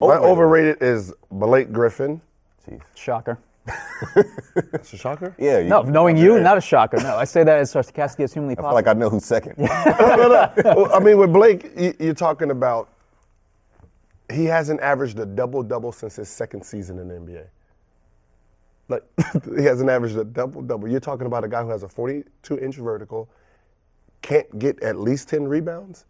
My overrated is Blake Griffin. Jeez. Shocker. That's a shocker? Yeah. No, knowing you, not a shocker. No, I say that as sarcastically as humanly I possible. feel like I know who's second. No. Well, I mean, with Blake, you're talking about he hasn't averaged a double-double since his second season in the NBA. Like, he hasn't averaged a double-double. You're talking about a guy who has a 42-inch vertical, can't get at least 10 rebounds,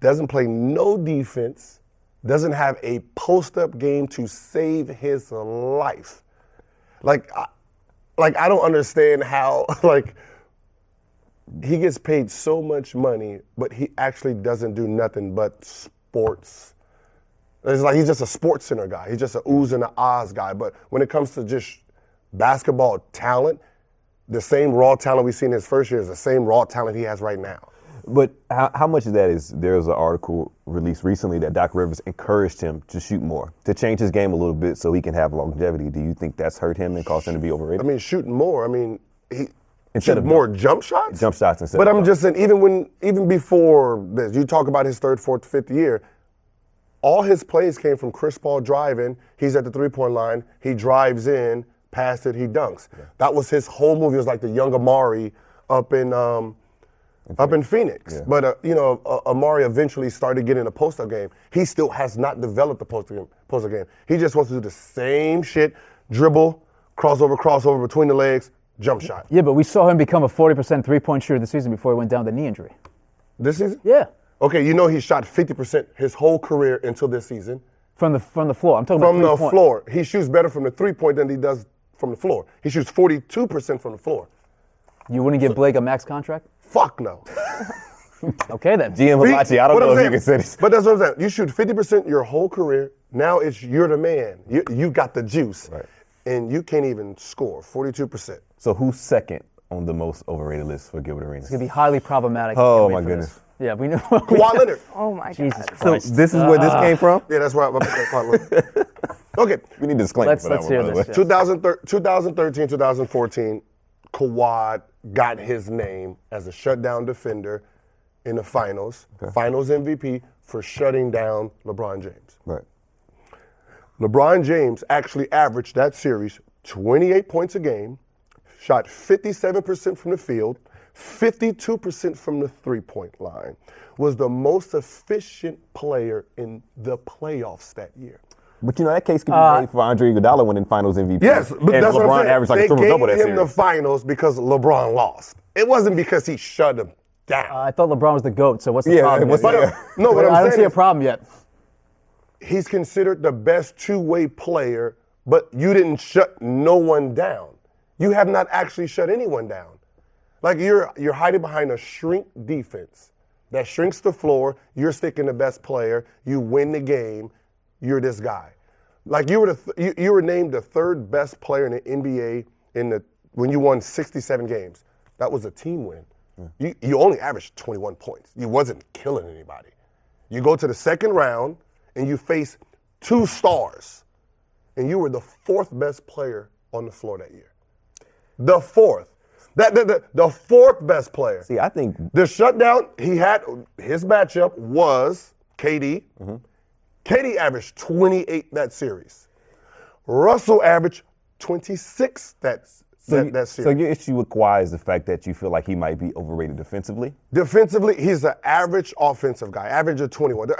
doesn't play no defense, doesn't have a post-up game to save his life. Like I don't understand how, like, he gets paid so much money, but he actually doesn't do nothing but sports. It's like he's just a sports center guy. He's just an oohs and an ahs guy. But when it comes to just basketball talent, the same raw talent we seen in his first year is the same raw talent he has right now. But how much of that is, there was an article released recently that Doc Rivers encouraged him to shoot more, to change his game a little bit so he can have longevity. Do you think that's hurt him and caused him to be overrated? I mean, shooting more. I mean, he Instead shoot of more jump shots? Jump shots instead But of I'm just saying, even before this, you talk about his third, fourth, fifth year, all his plays came from Chris Paul driving. He's at the three-point line. He drives in, pass it, he dunks. Yeah. That was his whole movie. It was like the young Amari up in Phoenix. Yeah. But, Amari eventually started getting a post-up game. He still has not developed the post-up game. He just wants to do the same shit, dribble, crossover between the legs, jump shot. Yeah, but we saw him become a 40% three-point shooter this season before he went down with a knee injury. This season? Yeah. Okay, he shot 50% his whole career until this season. From the floor. I'm talking from about the floor. He shoots better from the three-point than he does from the floor. He shoots 42% from the floor. You wouldn't give Blake a max contract? Fuck no. Okay then. GM Hibachi, I don't know if you can say this. But that's what I'm saying. You shoot 50% your whole career. Now you're the man. You got the juice. Right. And you can't even score 42%. So who's second on the most overrated list for Gilbert Arenas? It's going to be highly problematic. Oh, my goodness. This. Yeah, we know. Kawhi Leonard. Oh, my Jesus God. Christ. So this is where this came from? Yeah, that's where I put that Kawhi Leonard. Okay. We need a disclaimer Let's for that hear one, by the this, way. yeah. 2013, 2014, Kawhi got his name as a shutdown defender in the finals, finals MVP for shutting down LeBron James. Right. LeBron James actually averaged that series 28 points a game, shot 57% from the field, 52% from the three-point line, was the most efficient player in the playoffs that year. But that case could be made for Andre Iguodala winning Finals MVP. Yes, but and that's LeBron what I'm saying. averaged like a They triple-double that gave him the series. finals because LeBron lost. It wasn't because he shut him down. I thought LeBron was the GOAT, so what's the problem? what's But, the- no, what I'm I don't saying see a is problem yet. he's considered the best two-way player, but you didn't shut no one down. You have not actually shut anyone down. Like you're hiding behind a shrink defense that shrinks the floor. You're sticking the best player. You win the game. You're this guy. Like you were named the third best player in the NBA when you won 67 games. That was a team win. Yeah. You only averaged 21 points. You wasn't killing anybody. You go to the second round and you face two stars, and you were the fourth best player on the floor that year. The fourth. The fourth best player. See, I think The shutdown he had, his matchup was KD. Mm-hmm. KD averaged 28 that series. Russell averaged 26 that series. So your issue with Kawhi is the fact that you feel like he might be overrated defensively? Defensively, he's an average offensive guy, average of 21.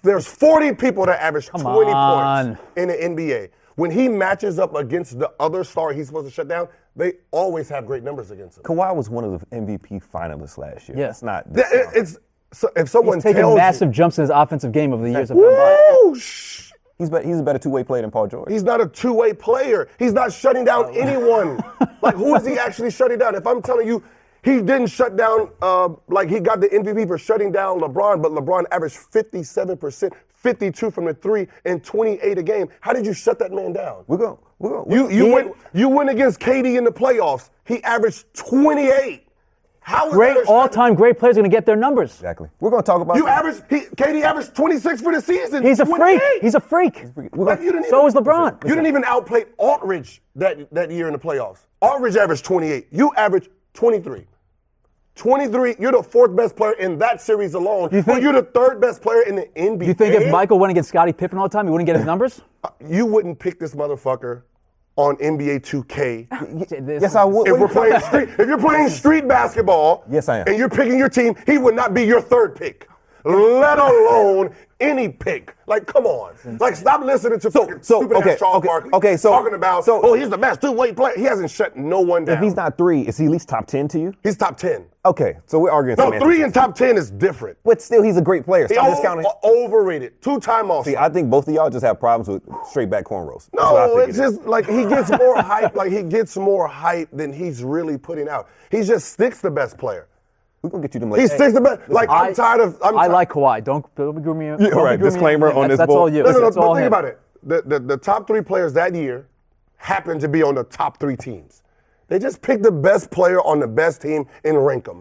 There's 40 people that average 20 points in the NBA. When he matches up against the other star he's supposed to shut down, they always have great numbers against him. Kawhi was one of the MVP finalists last year. Yeah. It's not. So if someone He's taken tells massive jumps in his offensive game over the years. He's a better two-way player than Paul George. He's not a two-way player. He's not shutting down anyone. Like, who is he actually shutting down? If I'm telling you, he didn't shut down, like he got the MVP for shutting down LeBron, but LeBron averaged 57%, 52 from the three, and 28 a game. How did you shut that man down? You win against KD in the playoffs. He averaged 28. How is All-time great players are going to get their numbers. Exactly. We're going to talk about KD averaged 26 for the season. He's a 28. freak. He's a freak. So is LeBron. You didn't even outplay Aldridge that year in the playoffs. Aldridge averaged 28. You averaged 23. 23, you're the fourth best player in that series alone. But you're the third best player in the NBA. You think if Michael went against Scottie Pippen all the time, he wouldn't get his numbers? You wouldn't pick this motherfucker on NBA 2K. Yes, I would. If you're playing street basketball, yes, I am. And you're picking your team, he would not be your third pick, let alone any pick. Like, come on. Like, stop listening to stupid-ass Charles Barkley talking about, he's the best two-way player. He hasn't shut no one down. If he's not 3, is he at least top 10 to you? He's top 10. Okay, so we're arguing. No, 3 and top 10 is different. But still, he's a great player. Stop discounting. Overrated. 2-time All-Star. See, I think both of y'all just have problems with straight back cornrows. No, it's just like he gets more hype. Like he gets more hype than he's really putting out. He just sticks the best player. We're gonna get you them. He sticks the best. Like I'm tired of. I like Kawhi. Don't give me. Yeah, right. Disclaimer on this. That's all you. No. But think about it. The top 3 players that year happened to be on the top 3 teams. They just picked the best player on the best team and rank them.